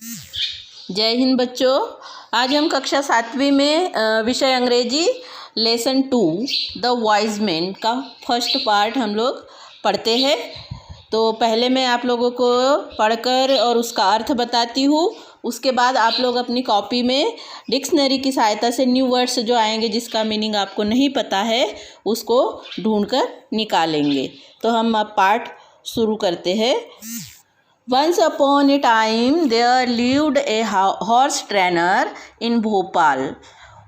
जय हिंद बच्चों। आज हम कक्षा 7वीं में विषय अंग्रेजी लेसन 2 द वाइज मैन का फर्स्ट पार्ट हम लोग पढ़ते हैं। तो पहले मैं आप लोगों को पढ़कर और उसका अर्थ बताती हूँ। उसके बाद आप लोग अपनी कॉपी में डिक्शनरी की सहायता से न्यू वर्ड्स जो आएंगे जिसका मीनिंग आपको नहीं पता है उसको ढूंढकर निकालेंगे। तो हम अब पाठ शुरू करते हैं। Once upon a time there lived a horse trainer in Bhopal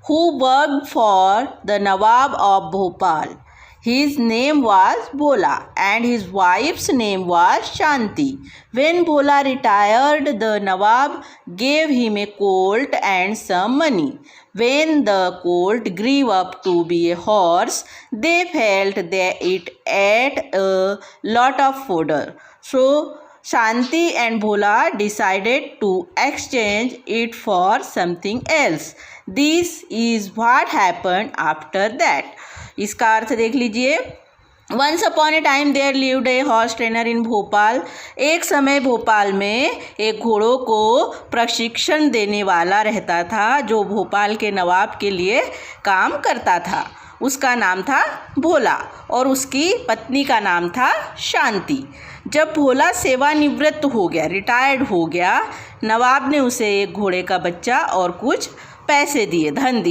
who worked for the Nawab of Bhopal. His name was Bhola and his wife's name was Shanti. When Bhola retired, the Nawab gave him a colt and some money. When the colt grew up to be a horse, they felt that it ate a lot of fodder. So Shanti and Bhola decided to exchange it for something else. This is what happened after that. इसका अर्थ देख लीजिए। Once upon a time there lived a horse trainer in Bhopal. एक समय भोपाल में एक घोड़ों को प्रशिक्षण देने वाला रहता था जो भोपाल के नवाब के लिए काम करता था। उसका नाम था भोला और उसकी पत्नी का नाम था शांति। जब भोला सेवानिवृत्त हो गया, रिटायर्ड हो गया, नवाब ने उसे एक घोड़े का बच्चा और कुछ पैसे दिए, धन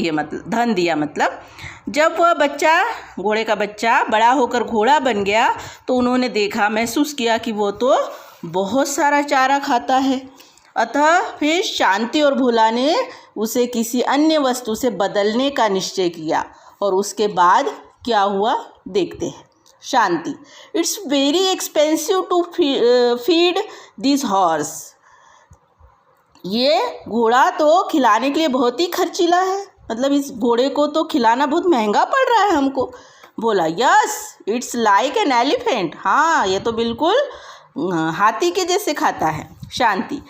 दिया मतलब जब वह बच्चा, घोड़े का बच्चा बड़ा होकर घोड़ा बन गया तो उन्होंने देखा, महसूस किया कि वो तो बहुत सारा चारा खाता है। अतः फिर शांति और भोला ने उसे किसी अन्य वस्तु से बदलने का निश्चय किया और उसके बाद क्या हुआ देखते हैं। Shanti, it's very expensive to feed this horse. ये घोड़ा तो खिलाने के लिए बहुत ही खर्चीला है, मतलब इस घोड़े को तो खिलाना बहुत महंगा पड़ रहा है हमको। बोला yes it's like an elephant. हाँ, ये तो बिल्कुल हाथी के जैसे खाता है। Shanti,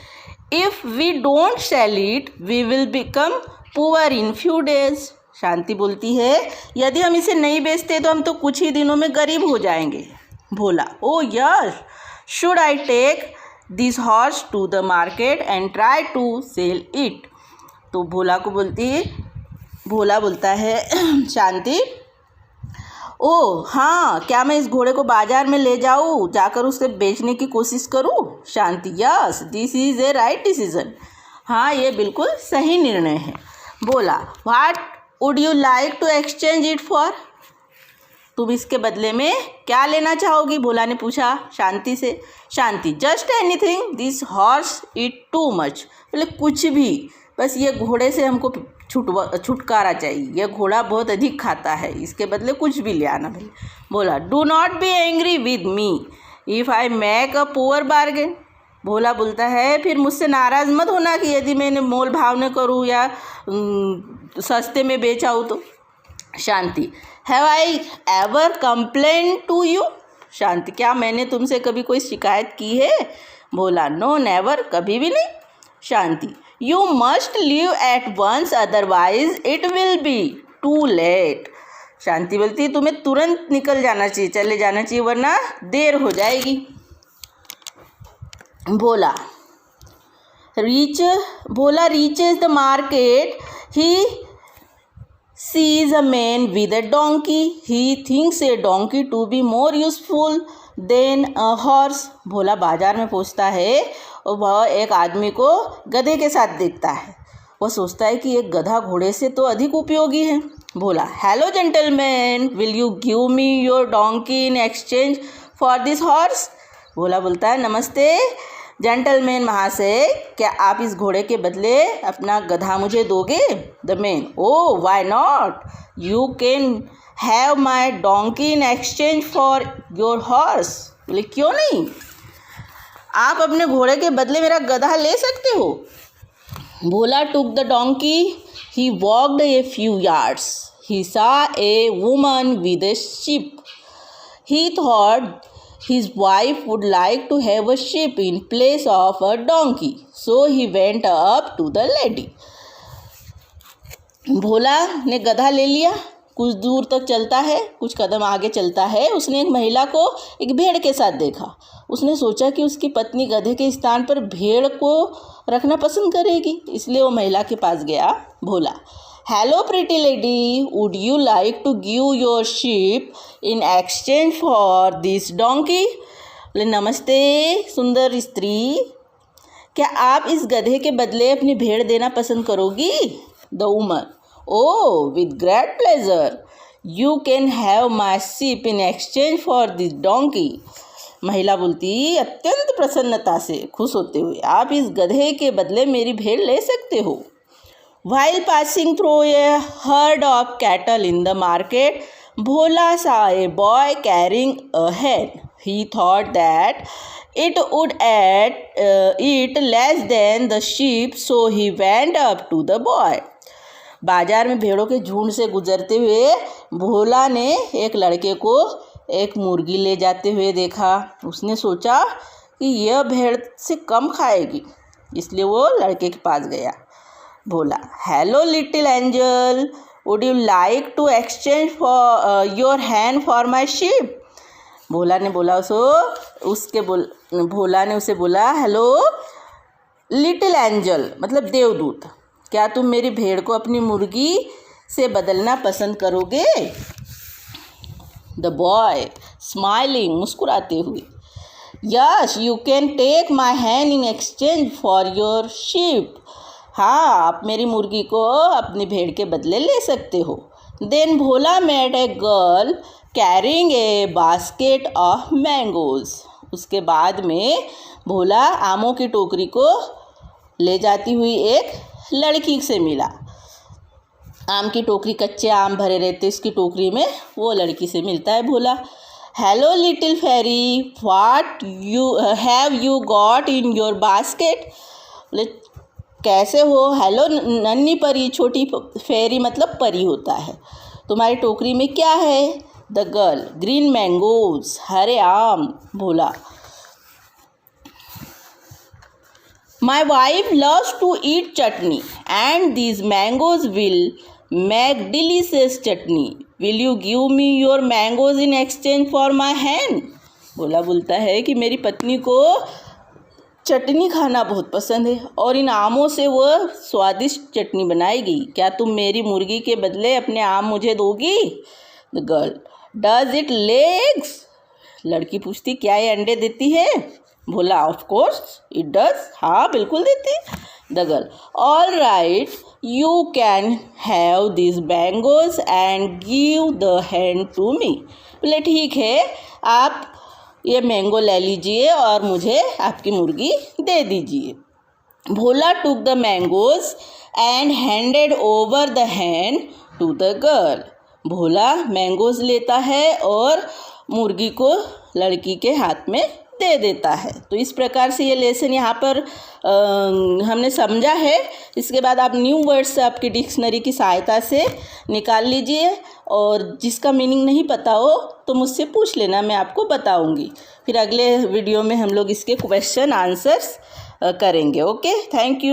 if we don't sell it we will become poor in few days. Shanti बोलती है यदि हम इसे नहीं बेचते तो हम तो कुछ ही दिनों में गरीब हो जाएंगे। Bhola, oh yes should I take this horse to the market and try to sell it. तो भोला बोलता है शांति, ओ हाँ, क्या मैं इस घोड़े को बाजार में ले जाऊँ, जाकर उसे बेचने की कोशिश करूँ। Shanti, yes this is a right decision. हाँ, ये बिल्कुल सही निर्णय है। बोला, what would you like to exchange it for. तुम इसके बदले में क्या लेना चाहोगी, भोला ने पूछा शांति से। Shanti, just anything, this horse eat too much. बोले कुछ भी, बस ये घोड़े से हमको छुटकारा चाहिए, यह घोड़ा बहुत अधिक खाता है, इसके बदले कुछ भी ले आना भले। बोला, do not be angry with me if I make a poor bargain. Bhola बोलता है फिर मुझसे नाराज़ मत होना कि यदि मैंने मोल भाव न करूँ या सस्ते में बेचाऊँ तो। Shanti, have I ever complain to you. Shanti, क्या मैंने तुमसे कभी कोई शिकायत की है। भोला, नो नेवर, कभी भी नहीं। Shanti, you must leave at once otherwise it will be too late. Shanti बोलती है तुम्हें तुरंत निकल जाना चाहिए, चले जाना चाहिए वरना देर हो जाएगी। भोला reaches the market. He sees a man with a donkey. He thinks a donkey to be more useful than a horse. भोला बाजार में पहुंचता है और वह एक आदमी को गधे के साथ देखता है। वह सोचता है कि एक गधा घोड़े से तो अधिक उपयोगी है। Bhola, hello gentleman, will you give me your donkey in exchange for this horse. Bhola बोलता है, नमस्ते जेंटलमैन महाशय, क्या आप इस घोड़े के बदले अपना गधा मुझे दोगे। The man, oh why not, you can have my donkey in exchange for your horse. बोले क्यों नहीं, आप अपने घोड़े के बदले मेरा गधा ले सकते हो। Bhola took the donkey, he walked a few yards, he saw a woman with a sheep. He thought his wife would like to have a sheep in place of a donkey, so he went up to the lady. भोला ने गधा ले लिया कुछ दूर तक चलता है, कुछ कदम आगे चलता है। उसने एक महिला को एक भेड़ के साथ देखा। उसने सोचा कि उसकी पत्नी गधे के स्थान पर भेड़ को रखना पसंद करेगी, इसलिए वो महिला के पास गया। बोला, hello pretty lady, would you like to give your sheep in exchange for this donkey? बोले, नमस्ते सुंदर स्त्री, क्या आप इस गधे के बदले अपनी भेड़ देना पसंद करोगी? The woman, oh with great pleasure, you can have my sheep in exchange for this donkey. महिला बोलती अत्यंत प्रसन्नता से, खुश होते हुए, आप इस गधे के बदले मेरी भेड़ ले सकते हो। While passing through a herd of cattle in the market, Bhola saw a boy carrying a hen. He thought that it would eat less than the sheep, so he went up to the boy. बाजार में भेड़ों के झुंड से गुजरते हुए भोला ने एक लड़के को एक मुर्गी ले जाते हुए देखा। उसने सोचा कि यह भेड़ से कम खाएगी, इसलिए वो लड़के के पास गया। बोला, hello little angel, would you like to exchange for your hand for my sheep? Bhola ने उसे बोला, हेलो लिटिल एंजल मतलब देवदूत, क्या तुम मेरी भेड़ को अपनी मुर्गी से बदलना पसंद करोगे? द बॉय स्माइलिंग, मुस्कुराते हुए, yes you can take my hand in exchange for your sheep. हाँ, आप मेरी मुर्गी को अपनी भेड़ के बदले ले सकते हो। Then Bhola met a girl carrying a basket of mangoes. उसके बाद में भोला आमों की टोकरी को ले जाती हुई एक लड़की से मिला। आम की टोकरी, कच्चे आम भरे रहते इसकी टोकरी में, वो लड़की से मिलता है Bhola. Hello little fairy, what you have you got in your basket? बोले, कैसे हो? हेलो नन्ही परी, छोटी फेरी मतलब परी होता है, तुम्हारी टोकरी में क्या है? द गर्ल, ग्रीन मैंगोज, हरे आम। Bhola, my wife loves to eat chutney and these mangoes will make delicious chutney, will you give me your mangoes in exchange for my hand? Bhola बोलता है कि मेरी पत्नी को चटनी खाना बहुत पसंद है और इन आमों से वह स्वादिष्ट चटनी बनाएगी, क्या तुम मेरी मुर्गी के बदले अपने आम मुझे दोगी? The girl, does it lay eggs? लड़की पूछती, क्या ये अंडे देती है? Bhola, of course it does, हाँ बिल्कुल देती। The girl, all right, you can have this mangoes and give the hand to me. बोले, ठीक है, आप ये मैंगो ले लीजिए और मुझे आपकी मुर्गी दे दीजिए। Bhola took the mangoes and handed over the hand to the girl. Bhola mangoes लेता है और मुर्गी को लड़की के हाथ में दे देता है। तो इस प्रकार से ये लेसन यहाँ पर हमने समझा है। इसके बाद आप न्यू वर्ड्स आपकी डिक्शनरी की सहायता से निकाल लीजिए और जिसका मीनिंग नहीं पता हो तो मुझसे पूछ लेना, मैं आपको बताऊंगी। फिर अगले वीडियो में हम लोग इसके क्वेश्चन आंसर्स करेंगे। Okay, thank you.